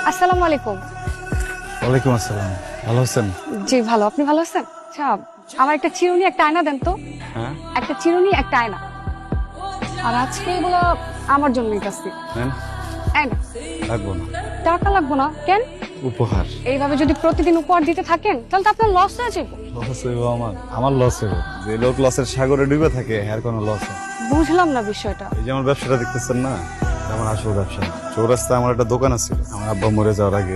আসসালামু আলাইকুম। ওয়ালাইকুম আসসালাম। ভালো আছেন? জি ভালো, আপনি ভালো আছেন? আচ্ছা, আমার একটা চিরুনি একটা আয়না দেন তো। হ্যাঁ, একটা চিরুনি একটা আয়না। আর আজকে এগুলো আমার জন্য নিতেছি। নেন। আয়না লাগবো না, টাকা লাগবো না কেন? উপহার। এইভাবে যদি প্রতিদিন উপহার দিতে থাকেন তাহলে তো আপনার লস হয়ে যাবে। লস হইব আমার লস হইব। যে লোক লসের সাগরে ডুবে থাকে এর কোনো লস হয়? বুঝলাম না বিষয়টা। এই যে আমার ব্যবসাটা দেখতেছেন না, এটা আমার আসল ব্যবসা না। চৌরাস্তায় আমার একটা দোকান আছে। আমার আব্বা মরে যাওয়ার আগে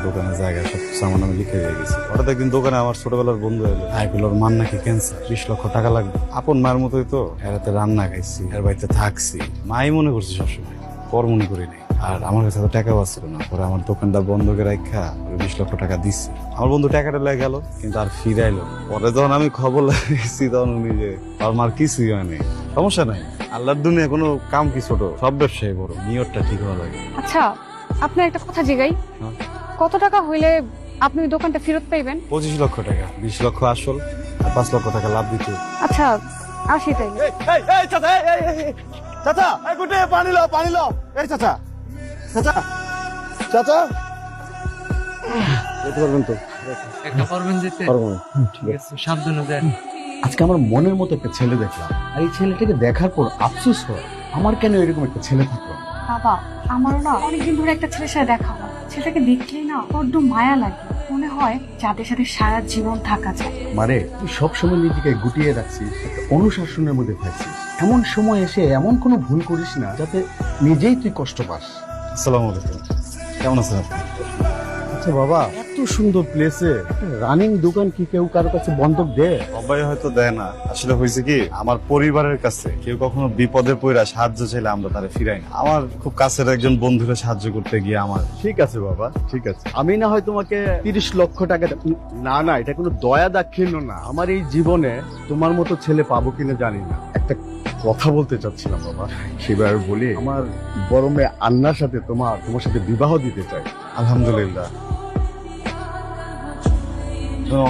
দোকানের জায়গা সবকিছু আমার নামে লিখে দিয়ে গেছে। হঠাৎ একদিন দোকানে আমার ছোটবেলার বন্ধু এলো। এগুলোর মান নাকি ক্যান্সার, 20 লক্ষ টাকা লাগবে। আপন মায়ের মতোই তো, এর হাতে রান্না খাইছি, এর বাড়িতে থাকছি। মাই মনে করছি সবসময়, পর মনে করি নাই। আর আমার কাছে তো টাকাও আসছিল না। পরে আমার দোকানটা বন্ধ করে রাখা 20 লক্ষ টাকা দিচ্ছি। আমার বন্ধু টাকাটা লেগে গেল, কিন্তু আর ফিরাইলো। পরে যখন আমি খবর লাগিয়েছি তখন নিজে আর মার কিছুই হয় নাই। সমস্যা নাই, আল্লাহর দুনিয়া কোনো কাম কি ছোট, সব ব্যবসায়ী বড়। নিয়তটা ঠিক হওয়া লাগে। আচ্ছা, আপনার একটা কথা জিগাই, হ্যাঁ। কত টাকা হইলে আপনি ওই দোকানটা ফেরত পাইবেন? 25 লক্ষ টাকা, 20 লক্ষ আসল আর 5 লক্ষ টাকা লাভ দিতে। আচ্ছা, আসি তাইলে। চাচা এই গুটে পানি লো এই চাচা চাচা চাচা যেতে পারবেন তো? একটা পারবেন যেতে? পারবো। ঠিক আছে, সাবধানে দেন। আজকে আমার মনের মতো একটা ছেলে দেখলাম, আর এই ছেলেটাকে দেখার পর আফসোস হয় আমার কেন এরকম একটা ছেলে থাকলো। বাবা, আমারও না অনেকদিন ধরে একটা ছেলের সাথে দেখা হয়। ছেলেটাকে দেখলেই না বড্ড মায়া লাগে। মনে হয় যাদের সাথে সারা জীবন থাকা যায়। মানে তুই সবসময় নিজেকে গুটিয়ে রাখছিস, একটা অনুশাসনের মধ্যে থাকছিস। এমন সময় এসে এমন কোনো ভুল করিস না যাতে নিজেই তুই কষ্ট পাস। আসসালামু আলাইকুম, কেমন আছেন আপনি? আচ্ছা বাবা, এত সুন্দর প্লেসে রানিং দোকান কি কেউ কারো কাছে বন্ধক দেয়? সবাই হয়তো দেয় না। আসলে হয়েছে কি, আমার পরিবারের কাছে কেউ কখনো বিপদে পড়া সাহায্য চাইলে আমরা তারে ফিরাই না। আমার খুব কাছের একজন বন্ধুকে সাহায্য করতে গিয়ে আমার ঠিক আছে বাবা, ঠিক আছে, আমি না হয় তোমাকে 30 লক্ষ টাকা না না, এটা কোনো দয়া দাক্ষিণ্য না। আমার এই জীবনে তোমার মতো ছেলে পাবো কিনা জানি না। একটা কথা বলতে চাচ্ছিলাম বাবা, সেবার বলি আমার বড় মেয়ে আন্নার সাথে তোমার সাথে বিবাহ দিতে চাই। আলহামদুলিল্লাহ,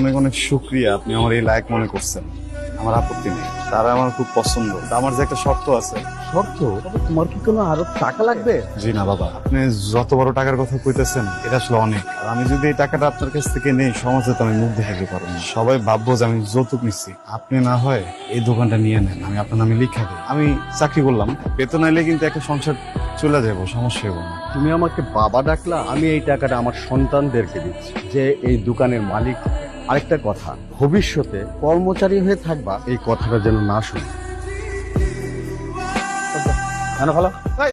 অনেক অনেক শুক্রিয়া, আপনি আমার এই লায়ক মনে করছেন। আমার আপত্তি নেই, তারা আমার খুব পছন্দ। আমার যে একটা শর্ত আছে। শর্ত? তবে তোমার কি কোনো আরো টাকা লাগবে? জি না বাবা, আপনি যত বড় টাকার কথা কইতেছেন এটা আসলে অনেক। আর আমি যদি এই টাকাটা আপনার কাছ থেকে নেই, সমাজে তো আমি মুখ দেখাতে পারবো না। সবাই ভাববো যে আমি যৌতুক নিচ্ছি। আপনি না হয় এই দোকানটা নিয়ে নেন, আমি আপনার নামে লিখা দিই। আমি চাকরি করলাম, বেতন আইলে কিন্তু একটা সংসার চলে যাবো, সমস্যা হবে না। তুমি আমাকে বাবা ডাকলা, আমি এই টাকাটা আমার সন্তানদেরকে দিচ্ছি, যে এই দোকানের মালিক হবে। আরেকটা কথা, ভবিষ্যতে কর্মচারী হয়ে থাকবা, এই কথাটা যেন না শুনি। ভালো।